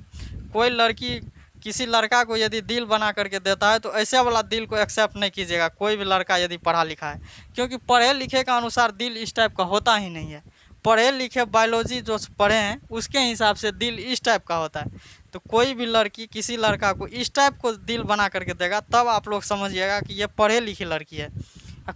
कोई लड़की किसी लड़का को यदि दिल बना करके देता है तो ऐसे वाला दिल को एक्सेप्ट नहीं कीजिएगा, कोई भी लड़का यदि पढ़ा लिखा है, क्योंकि पढ़े लिखे का अनुसार दिल इस टाइप का होता ही नहीं है। पढ़े लिखे बायोलॉजी जो पढ़े हैं उसके हिसाब से दिल इस टाइप का होता है। तो कोई भी लड़की किसी लड़का को इस टाइप को दिल बना करके देगा तब आप लोग समझिएगा कि ये पढ़े लिखी लड़की है।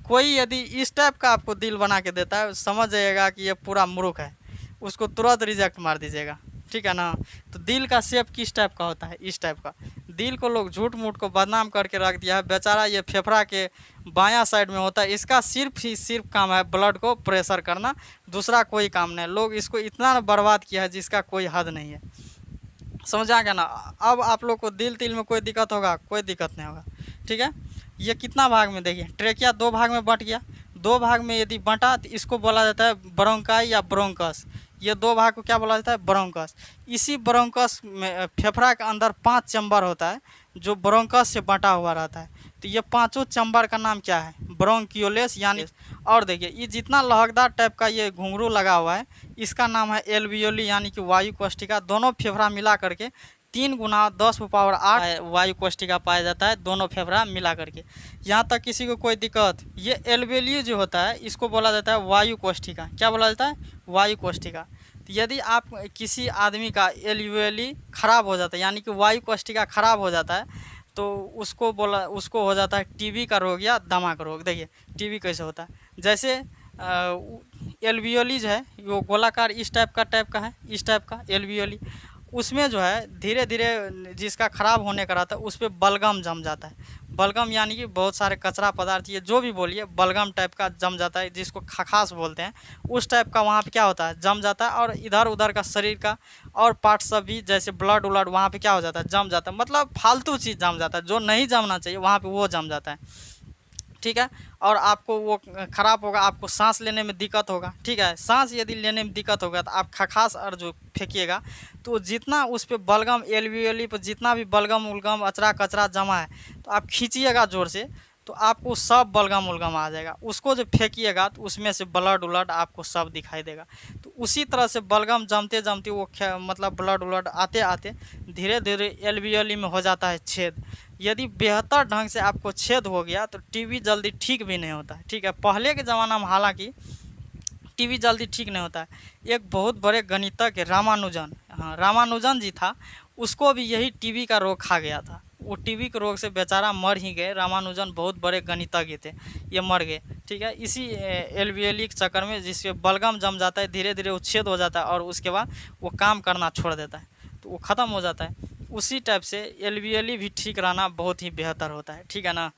कोई यदि इस टाइप का आपको दिल बना के देता है समझ जाइएगा कि ये पूरा मूर्ख है, उसको तुरंत रिजेक्ट मार दीजिएगा। ठीक है ना। तो दिल का शेप किस टाइप का होता है? इस टाइप का। दिल को लोग झूठ मूठ को बदनाम करके रख दिया है। बेचारा ये फेफड़ा के बायां साइड में होता है, इसका सिर्फ काम है ब्लड को प्रेशर करना, दूसरा कोई काम नहीं। लोग इसको इतना बर्बाद किया है जिसका कोई हद नहीं है। समझ आ गया ना। अब आप लोग को दिल में कोई दिक्कत होगा? कोई दिक्कत नहीं होगा। ठीक है, ये कितना भाग में, देखिए ट्रेकिया 2 भाग में बंट गया। 2 भाग में यदि बंटा तो इसको बोला जाता है ब्रोंकाई या ब्रोंकस। ये 2 भाग को क्या बोला जाता है? ब्रोंकस। इसी ब्रोंकस में फेफड़ा के अंदर 5 चैम्बर होता है जो ब्रोंकस से बंटा हुआ रहता है। तो ये 5 चैम्बर का नाम क्या है? ब्रोंकियोलेस यानी। और देखिए ये जितना लहकदार टाइप का ये घुंघरू लगा हुआ है इसका नाम है एल्वियोली यानी कि वायु कोष्ठिका। दोनों फेफड़ा मिला करके 3 गुना 10⁸ वायु कोष्ठिका पाया जाता है, दोनों फेफड़ा मिला करके। यहाँ तक किसी को कोई दिक्कत, ये एल्वेली जो होता है इसको बोला जाता है वायु कोष्ठिका। क्या बोला जाता है? वायु कोष्ठिका। तो यदि आप किसी आदमी का एल्वेली खराब हो जाता है, यानी कि वायु कोष्ठिका खराब हो जाता है, तो उसको हो जाता है टीबी का रोग या दमा का रोग। देखिए टीबी कैसे होता है, जैसे एल्वियोली जो है वो गोलाकार इस टाइप का है, इस टाइप का एल्वियोली। उसमें जो है धीरे धीरे जिसका खराब होने का रहता है उस पर बलगम जम जाता है। बलगम यानी कि बहुत सारे कचरा पदार्थ, ये जो भी बोलिए, बलगम टाइप का जम जाता है, जिसको खखास बोलते हैं। उस टाइप का वहाँ पे क्या होता है, जम जाता है। और इधर उधर का शरीर का और पार्ट सब भी, जैसे ब्लड उलड, वहाँ पे क्या हो जाता है, जम जाता है। मतलब फालतू चीज़ जम जाता है, जो नहीं जमना चाहिए वहाँ पे वो जम जाता है। ठीक है। और आपको वो खराब होगा, आपको सांस लेने में दिक्कत होगा। ठीक है, सांस यदि लेने में दिक्कत होगा तो आप खखास और जो फेंकिएगा, तो जितना उस पर बलगम, एल्वियोली पर जितना भी बलगम उलगम अचरा कचरा जमा है, तो आप खींचिएगा जोर से, तो आपको सब बलगम उलगम आ जाएगा। उसको जो फेंकिएगा तो उसमें से ब्लड उलड आपको सब दिखाई देगा। तो उसी तरह से बलगम जमते जमते वो मतलब ब्लड उलड आते आते धीरे धीरे एल्वियोली में हो जाता है छेद। यदि बेहतर ढंग से आपको छेद हो गया तो टीबी जल्दी ठीक भी नहीं होता है। ठीक है, पहले के ज़माना में हालांकि टीबी जल्दी ठीक नहीं होता है। एक बहुत बड़े गणितज्ञ रामानुजन, हाँ रामानुजन जी था, उसको भी यही टीबी का रोग खा गया था। वो टीबी के रोग से बेचारा मर ही गए। रामानुजन बहुत बड़े गणितज्ञ थे, ये मर गए। ठीक है, इसी एल्वियोली के चक्कर में, जिसके बलगम जम जाता है, धीरे धीरे उच्छेद हो जाता है और उसके बाद वो काम करना छोड़ देता है, तो वो ख़त्म हो जाता है। उसी टाइप से एल्वियोली भी ठीक रहना बहुत ही बेहतर होता है। ठीक है ना।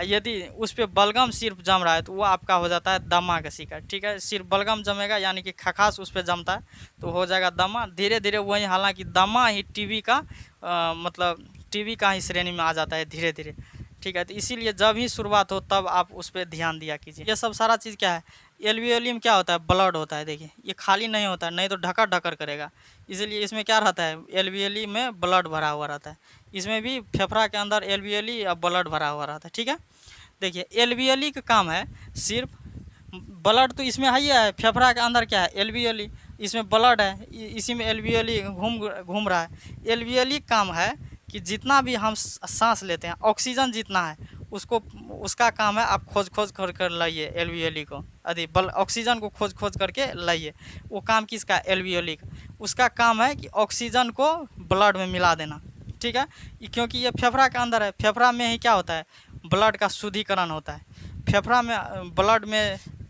यदि उस पर बलगम सिर्फ जम रहा है तो वो आपका हो जाता है दमा का शिकार। ठीक है, सिर्फ बलगम जमेगा यानी कि खखास उस पर जमता है तो हो जाएगा दमा। धीरे धीरे वही, हालांकि दमा ही टीबी का मतलब टीबी का ही श्रेणी में आ जाता है धीरे धीरे। ठीक है, तो इसीलिए जब ही शुरुआत हो तब आप उस पर ध्यान दिया कीजिए। ये सब सारा चीज़ क्या है, एल्वियोली में क्या होता है, ब्लड होता है। देखिए ये खाली नहीं होता है, नहीं तो ढकर ढकर करेगा। इसलिए इसमें क्या रहता है, एल्वियोली में ब्लड भरा हुआ रहता है। इसमें भी फेफड़ा के अंदर एल्वियोली और ब्लड भरा हुआ रहता है। ठीक है, देखिए एल्वियोली का काम है सिर्फ, ब्लड तो इसमें है ही है, फेफड़ा के अंदर क्या है, एल्वियोली, इसमें ब्लड है, इसी में एल्वियोली घूम रहा है। एल्वियोली काम है कि जितना भी हम सांस लेते हैं, ऑक्सीजन जितना है उसको, उसका काम है आप खोज कर लाइए एल्वियोली को, ऑक्सीजन को खोज करके लाइए। वो काम किसका, एल्वियोली का। उसका काम है कि ऑक्सीजन को ब्लड में मिला देना। ठीक है, क्योंकि ये फेफड़ा के अंदर है, फेफड़ा में ही क्या होता है, ब्लड का शुद्धिकरण होता है। फेफड़ा में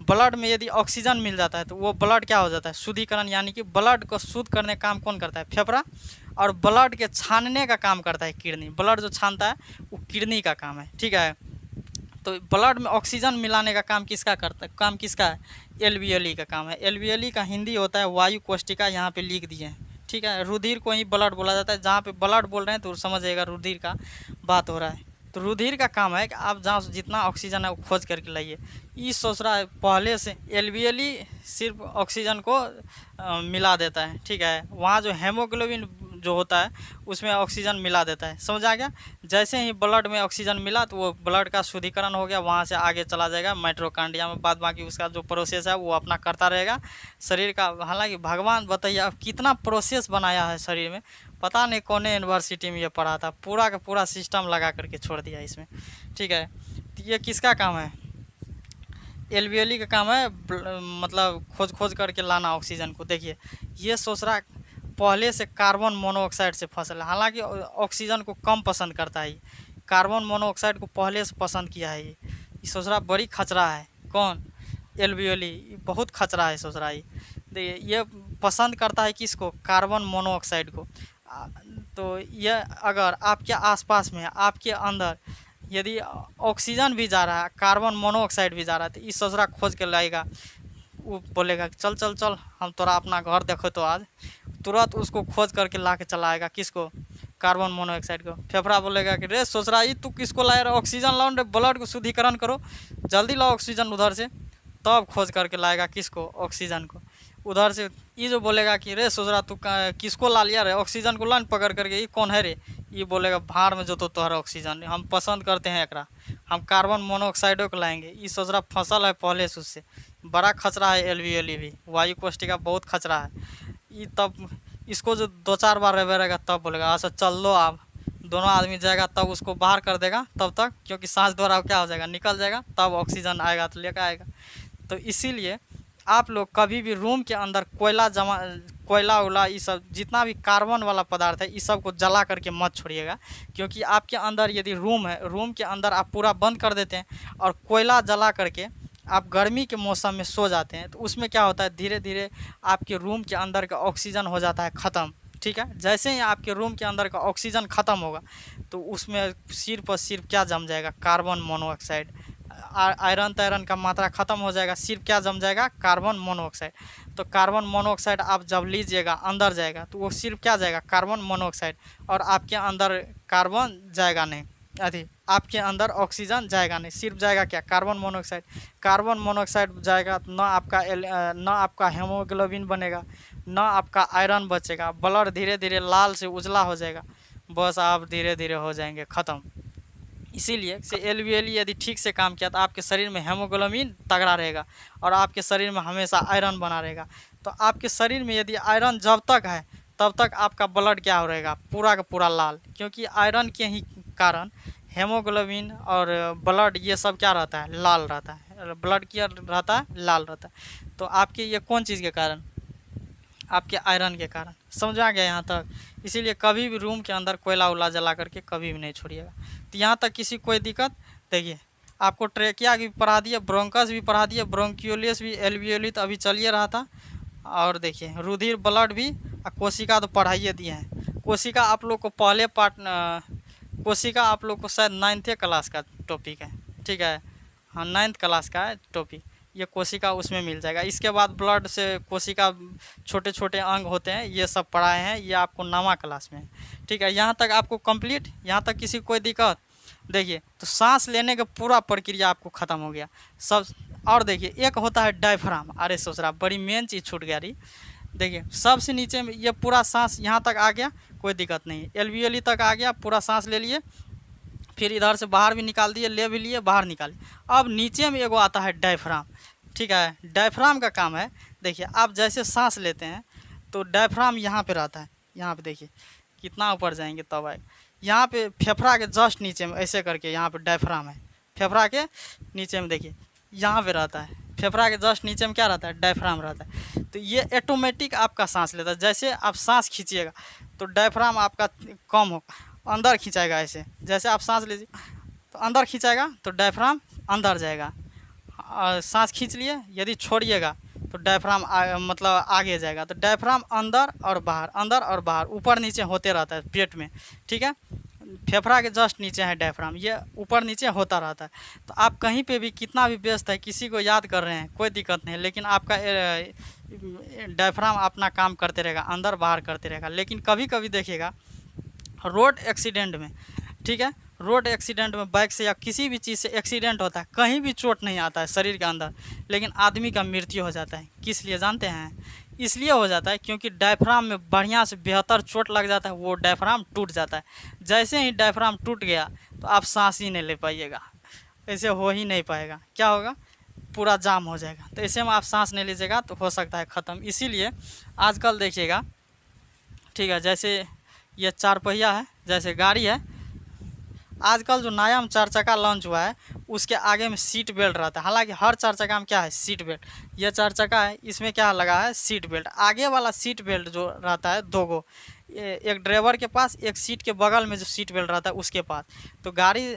ब्लड में यदि ऑक्सीजन मिल जाता है तो वो ब्लड क्या हो जाता है, शुद्धिकरण, यानी कि ब्लड को शुद्ध करने का काम कौन करता है, फेफड़ा। और ब्लड के छानने का काम करता है किडनी। ब्लड जो छानता है वो किडनी का काम है। ठीक है, तो ब्लड में ऑक्सीजन मिलाने का काम किसका करता है, काम किसका है, एल्वियोली का काम है। एल्वियोली का हिंदी होता है वायु कोष्ठिका, यहाँ पे लिख दिए हैं। ठीक है, रुधिर को ही ब्लड बोला जाता है। जहाँ पे ब्लड बोल रहे हैं तो समझिएगा रुधिर का बात हो रहा है। तो रुधिर का काम है कि आप जहाँ जितना ऑक्सीजन है वो खोज करके लाइए। ये सोच रहा है पहले से एल्वियोली सिर्फ ऑक्सीजन को मिला देता है। ठीक है, वहाँ जो हेमोग्लोबिन जो होता है उसमें ऑक्सीजन मिला देता है। समझ आ गया। जैसे ही ब्लड में ऑक्सीजन मिला तो वो ब्लड का शुद्धिकरण हो गया, वहाँ से आगे चला जाएगा माइटोकॉन्ड्रिया में। बाद बाकी उसका जो प्रोसेस है वो अपना करता रहेगा शरीर का। हालांकि भगवान बताइए अब कितना प्रोसेस बनाया है शरीर में, पता नहीं कौन यूनिवर्सिटी में ये पढ़ा था, पूरा का पूरा सिस्टम लगा करके छोड़ दिया इसमें। ठीक है, तो ये किसका काम है, एल्वियोली का काम है, मतलब खोज करके लाना ऑक्सीजन को। देखिए ये सोच रहा पहले से कार्बन मोनोऑक्साइड से फसल है, हालांकि ऑक्सीजन को कम पसंद करता है। कार्बन मोनोऑक्साइड को पहले से पसंद किया है। ये सोच रहा बड़ी खचरा है, कौन, एल्वियोली, बहुत खचरा है सोच रहा है। देखिए ये पसंद करता है किसको, कार्बन मोनोऑक्साइड को। तो यह अगर आपके आसपास में, आपके अंदर यदि ऑक्सीजन भी जा रहा है, कार्बन मोनोऑक्साइड भी जा रहा है, तो इस ससुरा खोज के लाएगा। वो बोलेगा चल चल चल हम तोरा अपना घर देखो, तो आज तुरंत उसको खोज करके ला के चलाएगा, किसको, कार्बन मोनोऑक्साइड को। फेफड़ा बोलेगा कि रे ससुरा ये तू किसको लाए रहा, ऑक्सीजन लाओ रे, ब्लड को शुद्धिकरण करो, जल्दी लाओ ऑक्सीजन उधर से। तब खोज करके लाएगा किसको, ऑक्सीजन को। उधर से ये जो बोलेगा कि रे ससुरा तू किसको ला लिया रे, ऑक्सीजन को लान पकड़ करके, ये कौन है रे, ये बोलेगा भाड़ में जो तो तोहरा ऑक्सीजन, हम पसंद करते हैं एकरा, हम कार्बन मोनोऑक्साइडो को लाएंगे। ये ससुरा फसल है पहले से उससे, बड़ा खचरा है एल्वियोली भी, वायु कोष्ठिका बहुत खचरा है। ये तब इसको जो 2-4 बार रहेगा तब बोलेगा अच्छा चल लो आप, दोनों आदमी जाएगा तब उसको बाहर कर देगा, तब तक क्योंकि सांस द्वारा क्या हो जाएगा, निकल जाएगा, तब ऑक्सीजन आएगा तो लेकर आएगा। तो इसीलिए आप लोग कभी भी रूम के अंदर कोयला उला ये सब जितना भी कार्बन वाला पदार्थ है इस सब को जला करके मत छोड़िएगा, क्योंकि आपके अंदर यदि रूम है, रूम के अंदर आप पूरा बंद कर देते हैं और कोयला जला करके आप गर्मी के मौसम में सो जाते हैं, तो उसमें क्या होता है, धीरे धीरे आपके रूम के अंदर का ऑक्सीजन हो जाता है ख़त्म। ठीक है, जैसे ही आपके रूम के अंदर का ऑक्सीजन ख़त्म होगा तो उसमें सिर्फ क्या जम जाएगा, कार्बन मोनोऑक्साइड। आयरन तैरन का मात्रा ख़त्म हो जाएगा, सिर्फ क्या जम जाएगा, कार्बन मोनोऑक्साइड। तो कार्बन मोनोऑक्साइड आप जब लीजिएगा अंदर जाएगा तो वो सिर्फ क्या जाएगा, कार्बन मोनोऑक्साइड, और आपके अंदर कार्बन जाएगा नहीं, अभी आपके अंदर ऑक्सीजन जाएगा नहीं, सिर्फ जाएगा क्या, कार्बन मोनोऑक्साइड। कार्बन मोनोऑक्साइड जाएगा तो ना आपका हेमोग्लोबिन बनेगा, ना आपका आयरन बचेगा, ब्लड धीरे धीरे लाल से उजला हो जाएगा, बस आप धीरे धीरे हो जाएंगे ख़त्म। इसीलिए से LVL यदि ठीक से काम किया तो आपके शरीर में हेमोग्लोबिन तगड़ा रहेगा और आपके शरीर में हमेशा आयरन बना रहेगा। तो आपके शरीर में यदि आयरन जब तक है तब तक आपका ब्लड क्या हो रहेगा, पूरा का पूरा लाल, क्योंकि आयरन के ही कारण हेमोग्लोबिन और ब्लड ये सब क्या रहता है, लाल रहता है, ब्लड क्या रहता है, लाल रहता है। तो आपके ये कौन चीज़ के कारण, आपके आयरन के कारण। समझा गया यहाँ तक। इसीलिए कभी भी रूम के अंदर कोयला उला जला करके कभी भी नहीं छोड़िएगा। तो यहाँ तक किसी कोई दिक्कत, देखिए आपको ट्रेकिया भी पढ़ा दिया, ब्रोंकस भी पढ़ा दिया, ब्रोंकियोलिस भी, एल्वियोली तो अभी चलिए रहा था, और देखिए रुधिर ब्लड भी, और कोशिका तो पढ़ाइए दिए हैं। कोशिका आप लोग को पहले कोशिका आप लोग को शायद 9th क्लास का टॉपिक है, ठीक है, हाँ 9th क्लास का है टॉपिक, ये कोशिका उसमें मिल जाएगा। इसके बाद ब्लड से कोशिका छोटे छोटे अंग होते हैं, ये सब पढ़ाए हैं, ये आपको 9वां क्लास में है, ठीक है। यहाँ तक आपको कंप्लीट, यहाँ तक किसी कोई दिक्कत। देखिए तो सांस लेने का पूरा प्रक्रिया आपको ख़त्म हो गया सब। और देखिए एक होता है डायफ्राम, अरे सोच रहा बड़ी मेन चीज़ छूट गया रही। देखिए सबसे नीचे में ये पूरा सांस यहाँ तक आ गया, कोई दिक्कत नहीं, एल्वियोली तक आ गया, पूरा सांस ले लिए, फिर इधर से बाहर भी निकाल दिए, ले भी लिए, बाहर निकाले। अब नीचे में एगो आता है डायफ्राम, ठीक है। डायफ्राम का काम है, देखिए आप जैसे सांस लेते हैं तो डायफ्राम यहाँ पे रहता है, यहाँ पे देखिए कितना ऊपर जाएंगे तब आएगा, यहाँ पे फेफड़ा के जस्ट नीचे में ऐसे करके यहाँ पे डायफ्राम है, फेफड़ा के नीचे में देखिए यहाँ पे रहता है, फेफड़ा के जस्ट नीचे में क्या रहता है, डायफ्राम रहता है। तो ये ऑटोमेटिक आपका सांस लेता है, जैसे आप सांस खींचिएगा तो डायफ्राम आपका कम होगा, अंदर खिंचाएगा, ऐसे जैसे आप सांस लीजिए तो अंदर खिंचाएगा तो डायफ्राम अंदर जाएगा, सांस खींच लिए, यदि छोड़िएगा तो डायफ्राम मतलब आगे जाएगा। तो डायफ्राम अंदर और बाहर, अंदर और बाहर, ऊपर नीचे होते रहता है पेट में, ठीक है। फेफड़ा के जस्ट नीचे है डायफ्राम, ये ऊपर नीचे होता रहता है। तो आप कहीं पे भी कितना भी व्यस्त है, किसी को याद कर रहे हैं, कोई दिक्कत नहीं, लेकिन आपका डायफ्राम अपना काम करते रहेगा, अंदर बाहर करते रहेगा। लेकिन कभी कभी देखिएगा रोड एक्सीडेंट में, ठीक है, रोड एक्सीडेंट में बाइक से या किसी भी चीज़ से एक्सीडेंट होता है, कहीं भी चोट नहीं आता है शरीर के अंदर, लेकिन आदमी का मृत्यु हो जाता है। किस लिए जानते हैं? इसलिए हो जाता है क्योंकि डायफ्राम में बढ़िया से बेहतर चोट लग जाता है, वो डायफ्राम टूट जाता है। जैसे ही डायफ्राम टूट गया तो आप सांस ही नहीं ले पाइएगा, ऐसे हो ही नहीं पाएगा, क्या होगा, पूरा जाम हो जाएगा। तो ऐसे में आप सांस नहीं लीजिएगा तो हो सकता है ख़त्म। इसीलिए आजकल देखिएगा, ठीक है, जैसे ये 4 पहिया है, जैसे गाड़ी है, आजकल जो नया में 4 चक्का लॉन्च हुआ है उसके आगे में सीट बेल्ट रहता है। हालांकि हर 4 चक्का में क्या है, सीट बेल्ट। ये 4 चक्का है, इसमें क्या लगा है, सीट बेल्ट। आगे वाला सीट बेल्ट जो रहता है 2 गो, एक ड्राइवर के पास, एक सीट के बगल में जो सीट बेल्ट रहता है उसके पास। तो गाड़ी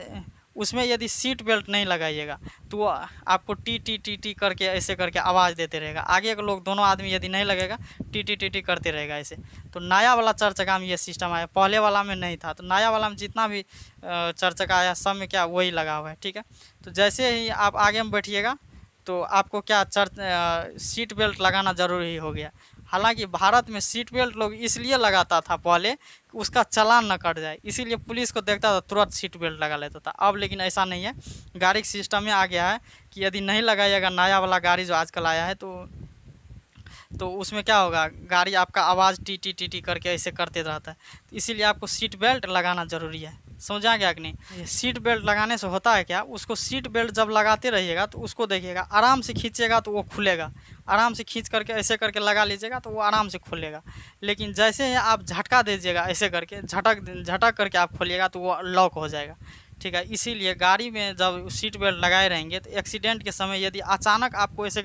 उसमें यदि सीट बेल्ट नहीं लगाइएगा तो वो आपको टी टी टी टी करके ऐसे करके आवाज़ देते रहेगा। आगे के लोग दोनों आदमी यदि नहीं लगेगा टी टी टी टी करते रहेगा ऐसे। तो नया वाला 4 चक्का में ये सिस्टम आया, पहले वाला में नहीं था। तो नया वाला में जितना भी 4 चक्का आया सब में क्या वही लगा हुआ है, ठीक है। तो जैसे ही आप आगे में बैठिएगा तो आपको क्या सीट बेल्ट लगाना ज़रूरी हो गया। हालांकि भारत में सीट बेल्ट लोग इसलिए लगाता था पहले, उसका चालान न कट जाए, इसीलिए पुलिस को देखता था तुरंत सीट बेल्ट लगा लेता था। अब लेकिन ऐसा नहीं है, गाड़ी के सिस्टम में आ गया है कि यदि नहीं लगाइएगा, नया वाला गाड़ी जो आजकल आया है तो उसमें क्या होगा, गाड़ी आपका आवाज़ टी टी टी टी करके ऐसे करते रहता है। तो इसीलिए आपको सीट बेल्ट लगाना ज़रूरी है। समझा गया कि नहीं? सीट बेल्ट लगाने से होता है क्या, उसको सीट बेल्ट जब लगाते रहिएगा तो उसको देखिएगा आराम से खींचेगा तो वो खुलेगा, आराम से खींच करके ऐसे करके लगा लीजिएगा तो वो आराम से खुलेगा। लेकिन जैसे ही आप झटका दीजिएगा ऐसे करके झटक करके आप खोलिएगा तो वो लॉक हो जाएगा, ठीक है। इसीलिए गाड़ी में जब सीट बेल्ट लगाए रहेंगे तो एक्सीडेंट के समय यदि अचानक आपको ऐसे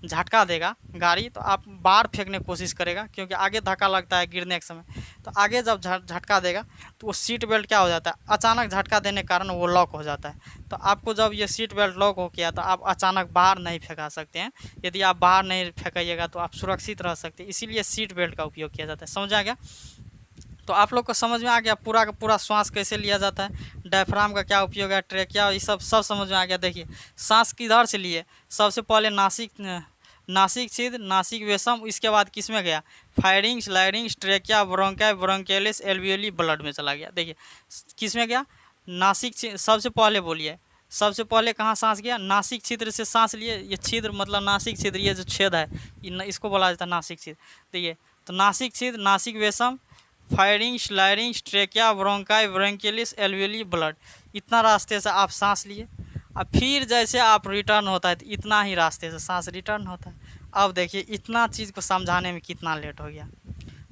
झटका देगा गाड़ी तो आप बाहर फेंकने की कोशिश करेगा, क्योंकि आगे धक्का लगता है गिरने के समय। तो आगे जब झटका देगा तो वो सीट बेल्ट क्या हो जाता है, अचानक झटका देने के कारण वो लॉक हो जाता है। तो आपको जब ये सीट बेल्ट लॉक हो गया तो आप अचानक बाहर नहीं फेंका सकते हैं। यदि आप बाहर नहीं फेंकाइएगा तो आप सुरक्षित रह सकते हैं, इसीलिए सीट बेल्ट का उपयोग किया जाता है। समझा गया? तो आप लोग को समझ में आ गया पूरा का पूरा श्वास कैसे लिया जाता है, डायफ्राम का क्या उपयोग है, ट्रेकिया, ये सब समझ में आ गया। देखिए सांस किधर से लिए, सबसे पहले नासिक छिद्र, नासिक वेशम, इसके बाद किस में गया, pharynx, larynx, trachea, bronchi, bronchioles, alveoli, blood में चला गया। देखिए किस में गया, नासिक, सबसे पहले बोलिए, सबसे पहले कहाँ सांस गया, नासिक छिद्र से सांस लिए। ये छिद्र मतलब नासिक छिद्र, ये जो छेद है इसको बोला जाता है नासिक छिद्र। देखिए तो नासिक छिद्र, नासिक वेशम, pharynx, larynx, trachea, bronchi, bronchioles, alveoli, blood, इतना रास्ते से आप सांस लिए। अब फिर जैसे आप रिटर्न होता है तो इतना ही रास्ते से सांस रिटर्न होता है। अब देखिए इतना चीज़ को समझाने में कितना लेट हो गया।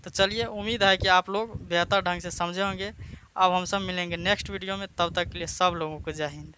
तो चलिए उम्मीद है कि आप लोग बेहतर ढंग से समझे होंगे। अब हम सब मिलेंगे नेक्स्ट वीडियो में, तब तक के लिए सब लोगों को जय हिंद।